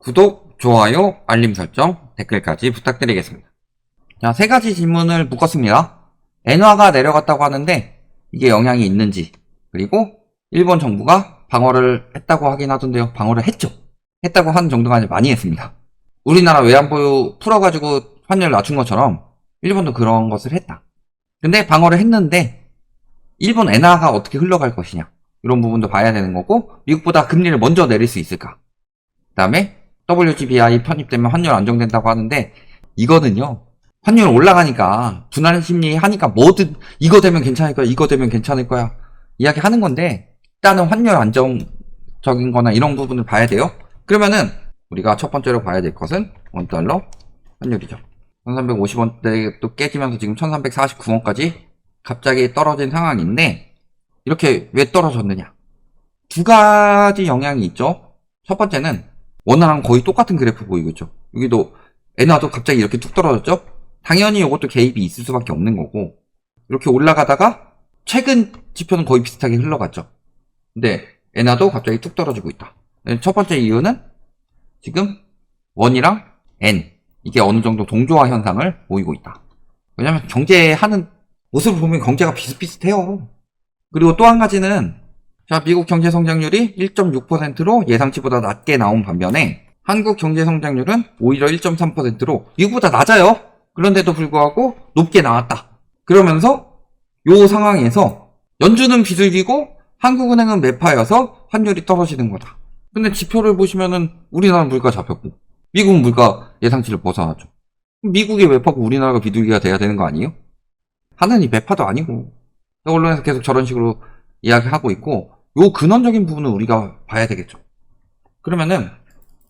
구독, 좋아요, 알림 설정, 댓글까지 부탁드리겠습니다. 자, 세 가지 질문을 묶었습니다. 엔화가 내려갔다고 하는데 이게 영향이 있는지, 그리고 일본 정부가 방어를 했다고 하긴 하던데요. 방어를 했죠. 했다고 하는 정도가 아니라 많이 했습니다. 우리나라 외환보유 풀어가지고 환율 낮춘 것처럼 일본도 그런 것을 했다. 근데 방어를 했는데 일본 엔화가 어떻게 흘러갈 것이냐, 이런 부분도 봐야 되는 거고, 미국보다 금리를 먼저 내릴 수 있을까. 그 다음에 WGBI 편입되면 환율 안정된다고 하는데, 이거는요, 환율 올라가니까 분할 심리 하니까 뭐든 이거 되면 괜찮을 거야, 이거 되면 괜찮을 거야 이야기 하는 건데, 일단은 환율 안정적인 거나 이런 부분을 봐야 돼요. 그러면은 우리가 첫 번째로 봐야 될 것은 원달러 환율이죠. 1350원대 또 깨지면서 지금 1349원까지 갑자기 떨어진 상황인데, 이렇게 왜 떨어졌느냐, 두 가지 영향이 있죠. 첫 번째는 원화랑 거의 똑같은 그래프 보이고 있죠. 여기도 엔화도 갑자기 이렇게 툭 떨어졌죠. 당연히 이것도 개입이 있을 수밖에 없는 거고, 이렇게 올라가다가 최근 지표는 거의 비슷하게 흘러갔죠. 근데 엔화도 갑자기 툭 떨어지고 있다. 첫 번째 이유는 지금 원이랑 엔, 이게 어느 정도 동조화 현상을 보이고 있다. 왜냐면 경제하는 모습을 보면 경제가 비슷비슷해요. 그리고 또 한 가지는, 자, 미국 경제 성장률이 1.6%로 예상치보다 낮게 나온 반면에 한국 경제 성장률은 오히려 1.3%로 미국보다 낮아요. 그런데도 불구하고 높게 나왔다. 그러면서 요 상황에서 연준은 비둘기고 한국은행은 매파여서 환율이 떨어지는 거다. 근데 지표를 보시면은 우리나라는 물가 잡혔고 미국은 물가 예상치를 벗어나죠. 미국이 매파고 우리나라가 비둘기가 돼야 되는 거 아니에요? 하느니 매파도 아니고. 언론에서 계속 저런 식으로 이야기하고 있고, 요 근원적인 부분은 우리가 봐야 되겠죠. 그러면은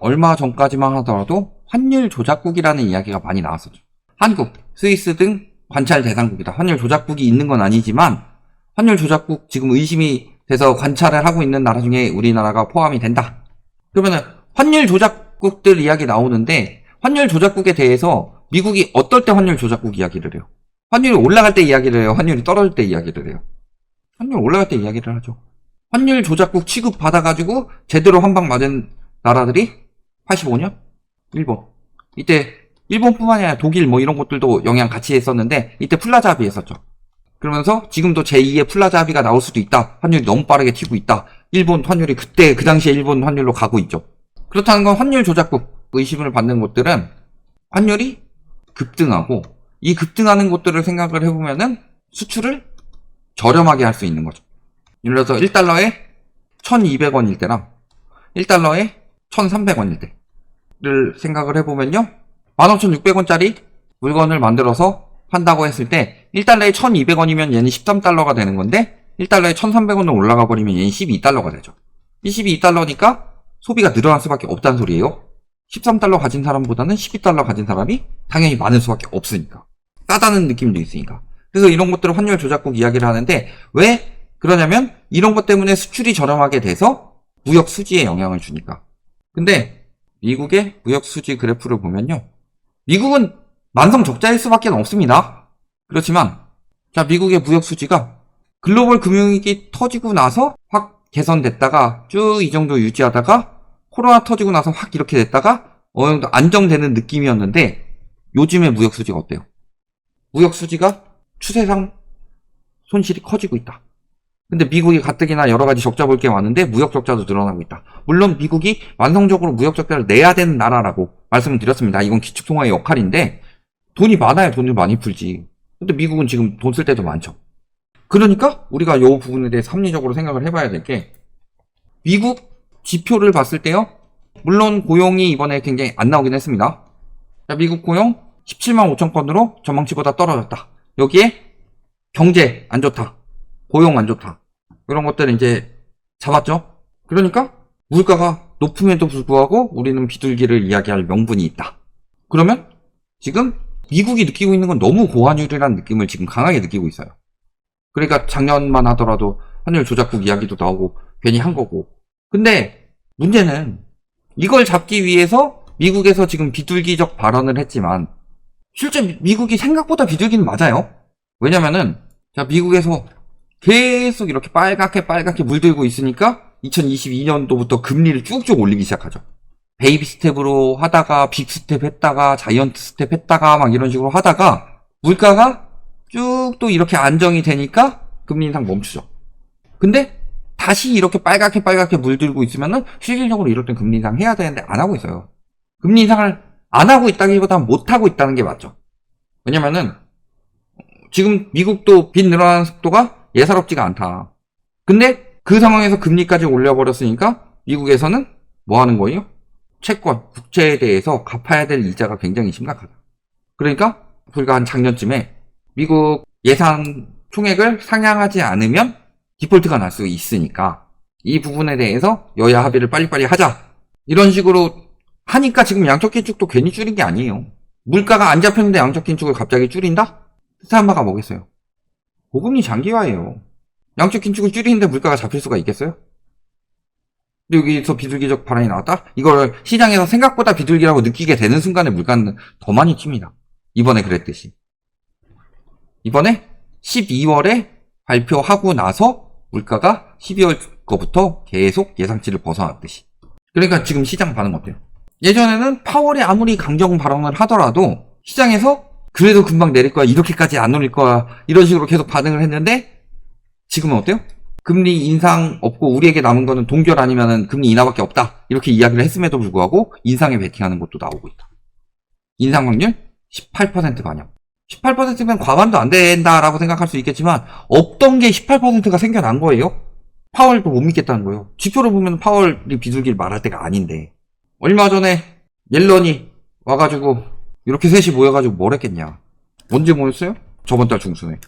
얼마 전까지만 하더라도 환율 조작국이라는 이야기가 많이 나왔었죠. 한국, 스위스 등 관찰 대상국이다. 환율 조작국이 있는 건 아니지만 환율 조작국 지금 의심이 돼서 관찰을 하고 있는 나라 중에 우리나라가 포함이 된다. 그러면은 환율 조작국들 이야기 나오는데, 환율 조작국에 대해서 미국이 어떨 때 환율 조작국 이야기를 해요? 환율이 올라갈 때 이야기를 해요? 환율이 떨어질 때 이야기를 해요? 환율 올라갈 때 이야기를 하죠. 환율 조작국 취급 받아가지고 제대로 한 방 맞은 나라들이 85년? 일본. 이때 일본뿐만이 아니라 독일 뭐 이런 곳들도 영향 같이 했었는데, 이때 플라자 합의했었죠. 그러면서 지금도 제2의 플라자 합의가 나올 수도 있다. 환율이 너무 빠르게 튀고 있다. 일본 환율이 그때 그 당시에 일본 환율로 가고 있죠. 그렇다는 건 환율 조작국 의심을 받는 곳들은 환율이 급등하고, 이 급등하는 곳들을 생각을 해보면은 수출을 저렴하게 할 수 있는 거죠. 예를 들어서 1달러에 1200원일 때랑 1달러에 1300원일 때를 생각을 해보면요, 15600원짜리 물건을 만들어서 판다고 했을 때 1달러에 1200원이면 얘는 13달러가 되는 건데, 1달러에 1300원으로 올라가 버리면 얘는 12달러가 되죠. 이 12달러니까 소비가 늘어날 수밖에 없다는 소리예요. 13달러 가진 사람보다는 12달러 가진 사람이 당연히 많을 수밖에 없으니까. 싸다는 느낌도 있으니까. 그래서 이런 것들을 환율 조작국 이야기를 하는데, 왜 그러냐면 이런 것 때문에 수출이 저렴하게 돼서 무역 수지에 영향을 주니까. 근데 미국의 무역 수지 그래프를 보면요, 미국은 만성 적자일 수밖에 없습니다. 그렇지만 자, 미국의 무역 수지가 글로벌 금융위기 터지고 나서 확 개선됐다가 쭉 이 정도 유지하다가 코로나 터지고 나서 확 이렇게 됐다가 어느 정도 안정되는 느낌이었는데, 요즘의 무역 수지가 어때요? 무역 수지가 추세상 손실이 커지고 있다. 근데 미국이 가뜩이나 여러 가지 적자 볼 게 많은데 무역 적자도 늘어나고 있다. 물론 미국이 완성적으로 무역 적자를 내야 되는 나라라고 말씀을 드렸습니다. 이건 기축통화의 역할인데, 돈이 많아야 돈을 많이 풀지. 근데 미국은 지금 돈 쓸 때도 많죠. 그러니까 우리가 이 부분에 대해서 합리적으로 생각을 해봐야 될 게, 미국 지표를 봤을 때요, 물론 고용이 이번에 굉장히 안 나오긴 했습니다. 자, 미국 고용 17만 5천 건으로 전망치보다 떨어졌다. 여기에 경제 안 좋다, 고용 안 좋다, 이런 것들을 이제 잡았죠. 그러니까 물가가 높음에도 불구하고 우리는 비둘기를 이야기할 명분이 있다. 그러면 지금 미국이 느끼고 있는 건 너무 고환율이라는 느낌을 지금 강하게 느끼고 있어요. 그러니까 작년만 하더라도 환율 조작국 이야기도 나오고 괜히 한 거고. 근데 문제는 이걸 잡기 위해서 미국에서 지금 비둘기적 발언을 했지만, 실제 미국이 생각보다 비둘기는 맞아요. 왜냐면은 자, 미국에서 계속 이렇게 빨갛게 물들고 있으니까 2022년도부터 금리를 쭉쭉 올리기 시작하죠. 베이비 스텝으로 하다가 빅 스텝 했다가 자이언트 스텝 했다가 막 이런 식으로 하다가 물가가 쭉 또 이렇게 안정이 되니까 금리 인상 멈추죠. 근데 다시 이렇게 빨갛게 물들고 있으면은 실질적으로 이럴 땐 금리 인상 해야 되는데 안 하고 있어요. 금리 인상을 안 하고 있다기보다 못 하고 있다는 게 맞죠. 왜냐면은 지금 미국도 빚 늘어나는 속도가 예사롭지가 않다. 근데 그 상황에서 금리까지 올려버렸으니까 미국에서는 뭐 하는 거예요? 채권, 국채에 대해서 갚아야 될 이자가 굉장히 심각하다. 그러니까 불과 한 작년쯤에 미국 예산 총액을 상향하지 않으면 디폴트가 날 수 있으니까 이 부분에 대해서 여야 합의를 빨리빨리 하자. 이런 식으로 하니까 지금 양적 긴축도 괜히 줄인 게 아니에요. 물가가 안 잡혔는데 양적 긴축을 갑자기 줄인다? 뜻한 바가 뭐겠어요? 고금리 장기화예요. 양적 긴축을 줄이는데 물가가 잡힐 수가 있겠어요? 여기서 비둘기적 발언이 나왔다? 이걸 시장에서 생각보다 비둘기라고 느끼게 되는 순간에 물가는 더 많이 칩니다. 이번에 그랬듯이. 이번에 12월에 발표하고 나서 물가가 12월 거부터 계속 예상치를 벗어났듯이. 그러니까 지금 시장 반응 어때요? 예전에는 파월이 아무리 강경 발언을 하더라도 시장에서 그래도 금방 내릴 거야, 이렇게까지 안 올릴 거야, 이런 식으로 계속 반응을 했는데 지금은 어때요? 금리 인상 없고 우리에게 남은 거는 동결 아니면은 금리 인하밖에 없다, 이렇게 이야기를 했음에도 불구하고 인상에 베팅하는 것도 나오고 있다. 인상 확률 18% 반영. 18%면 과반도 안 된다라고 생각할 수 있겠지만 없던 게 18%가 생겨난 거예요. 파월도 못 믿겠다는 거예요. 지표를 보면 파월이 비둘기를 말할 때가 아닌데. 얼마 전에 옐런이 와가지고 이렇게 셋이 모여가지고 뭘 했겠냐. 언제 모였어요? 저번 달 중순에.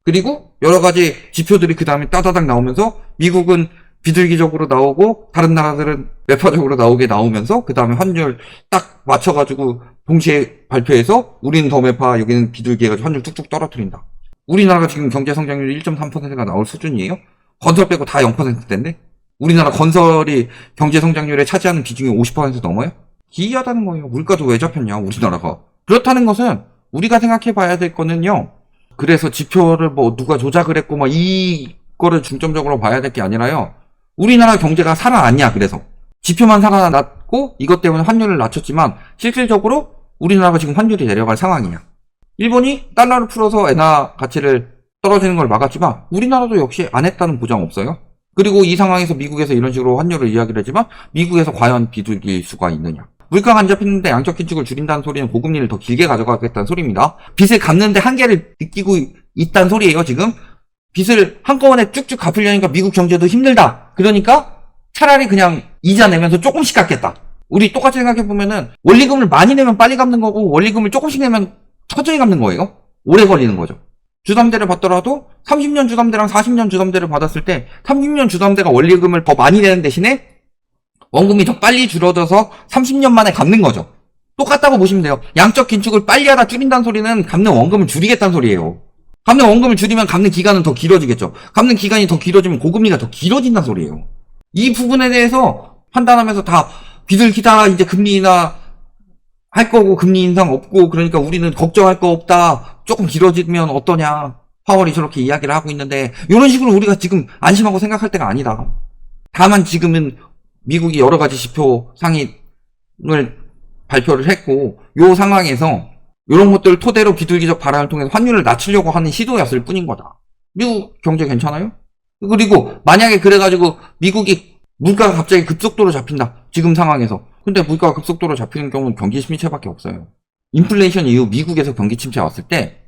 그리고 여러 가지 지표들이 그 다음에 따다닥 나오면서 미국은 비둘기적으로 나오고 다른 나라들은 매파적으로 나오면서 그 다음에 환율 딱 맞춰가지고 동시에 발표해서 우리는 더 매파, 여기는 비둘기 해가지고 환율 뚝뚝 떨어뜨린다. 우리나라가 지금 경제 성장률이 1.3%가 나올 수준이에요? 건설 빼고 다 0%대인데? 우리나라 건설이 경제 성장률에 차지하는 비중이 50% 넘어요? 기이하다는 거예요. 물가도 왜 잡혔냐, 우리나라가. 그렇다는 것은 우리가 생각해 봐야 될 거는요. 그래서 지표를 뭐 누가 조작을 했고 막 이거를 중점적으로 봐야 될 게 아니라요. 우리나라 경제가 살아났냐, 그래서. 지표만 살아났고 이것 때문에 환율을 낮췄지만 실질적으로 우리나라가 지금 환율이 내려갈 상황이냐. 일본이 달러를 풀어서 엔화 가치를 떨어지는 걸 막았지만 우리나라도 역시 안 했다는 보장 없어요. 그리고 이 상황에서 미국에서 이런 식으로 환율을 이야기를 했지만 미국에서 과연 비둘기일 수가 있느냐. 물가가 안 잡히는데 양적 긴축을 줄인다는 소리는 고금리를 더 길게 가져가겠다는 소리입니다. 빚을 갚는데 한계를 느끼고 있다는 소리예요, 지금. 빚을 한꺼번에 쭉쭉 갚으려니까 미국 경제도 힘들다. 그러니까 차라리 그냥 이자 내면서 조금씩 갚겠다. 우리 똑같이 생각해보면은 원리금을 많이 내면 빨리 갚는 거고 원리금을 조금씩 내면 천천히 갚는 거예요. 오래 걸리는 거죠. 주담대를 받더라도 30년 주담대랑 40년 주담대를 받았을 때 30년 주담대가 원리금을 더 많이 내는 대신에 원금이 더 빨리 줄어들어서 30년 만에 갚는 거죠. 똑같다고 보시면 돼요. 양적 긴축을 빨리 하다 줄인다는 소리는 갚는 원금을 줄이겠다는 소리예요. 갚는 원금을 줄이면 갚는 기간은 더 길어지겠죠. 갚는 기간이 더 길어지면 고금리가 더 길어진다는 소리예요. 이 부분에 대해서 판단하면서 다 비둘기다, 이제 금리 인하 할 거고 금리 인상 없고 그러니까 우리는 걱정할 거 없다, 조금 길어지면 어떠냐, 파월이 저렇게 이야기를 하고 있는데 이런 식으로 우리가 지금 안심하고 생각할 때가 아니다. 다만 지금은 미국이 여러 가지 지표 상위를 발표를 했고 이 상황에서 이런 것들을 토대로 비둘기적 발언을 통해서 환율을 낮추려고 하는 시도였을 뿐인 거다. 미국 경제 괜찮아요? 그리고 만약에 그래가지고 미국이 물가가 갑자기 급속도로 잡힌다, 지금 상황에서. 근데 물가가 급속도로 잡히는 경우는 경기 침체밖에 없어요. 인플레이션 이후 미국에서 경기 침체 왔을 때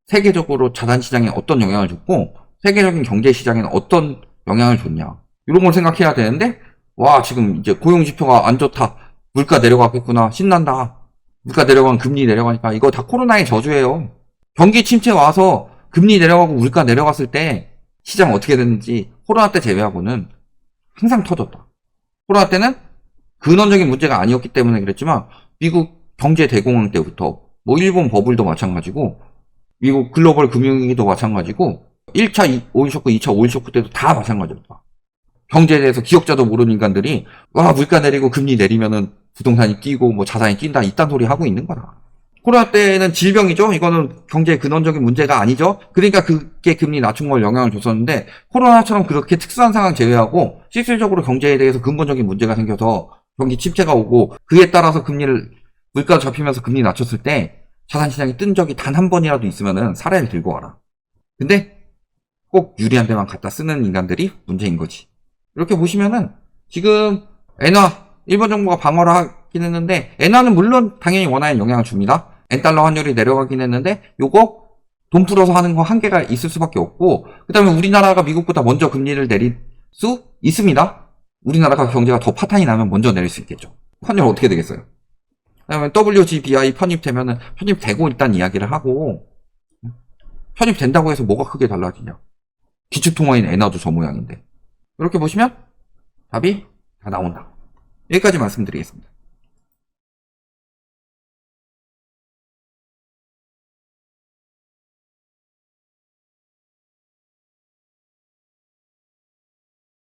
세계적으로 자산시장에 어떤 영향을 줬고 세계적인 경제시장에는 어떤 영향을 줬냐, 이런 걸 생각해야 되는데, 와, 지금 이제 고용지표가 안 좋다, 물가 내려가겠구나, 신난다, 물가 내려가면 금리 내려가니까, 이거 다 코로나의 저주예요. 경기 침체 와서 금리 내려가고 물가 내려갔을 때 시장 어떻게 됐는지 코로나 때 제외하고는 항상 터졌다. 코로나 때는 근원적인 문제가 아니었기 때문에 그랬지만 미국 경제 대공황 때부터 뭐 일본 버블도 마찬가지고 미국 글로벌 금융위기도 마찬가지고 1차 오일 쇼크, 2차 오일 쇼크 때도 다 마찬가지였다. 경제에 대해서 기억자도 모르는 인간들이 와, 물가 내리고 금리 내리면은 부동산이 뛰고 뭐 자산이 뛴다, 이딴 소리 하고 있는 거다. 코로나 때는 질병이죠. 이거는 경제의 근원적인 문제가 아니죠. 그러니까 그게 금리 낮춘 걸 영향을 줬었는데 코로나처럼 그렇게 특수한 상황 제외하고 실질적으로 경제에 대해서 근본적인 문제가 생겨서 경기 침체가 오고 그에 따라서 물가 잡히면서 금리 낮췄을 때 자산시장이 뜬 적이 단 한 번이라도 있으면은 사례를 들고 와라. 근데 꼭 유리한 데만 갖다 쓰는 인간들이 문제인 거지. 이렇게 보시면은 지금 엔화 일본 정부가 방어를 하긴 했는데 엔화는 물론 당연히 원화에 영향을 줍니다. 엔달러 환율이 내려가긴 했는데 요거 돈 풀어서 하는 거 한계가 있을 수밖에 없고 그 다음에 우리나라가 미국보다 먼저 금리를 내릴 수 있습니다. 우리나라가 경제가 더 파탄이 나면 먼저 내릴 수 있겠죠. 환율 어떻게 되겠어요? 그다음에 WGBI 편입되면은 편입되고 일단 이야기를 하고 편입된다고 해서 뭐가 크게 달라지냐? 기축통화인 엔화도 저 모양인데 이렇게 보시면 답이 다 나온다. 여기까지 말씀드리겠습니다.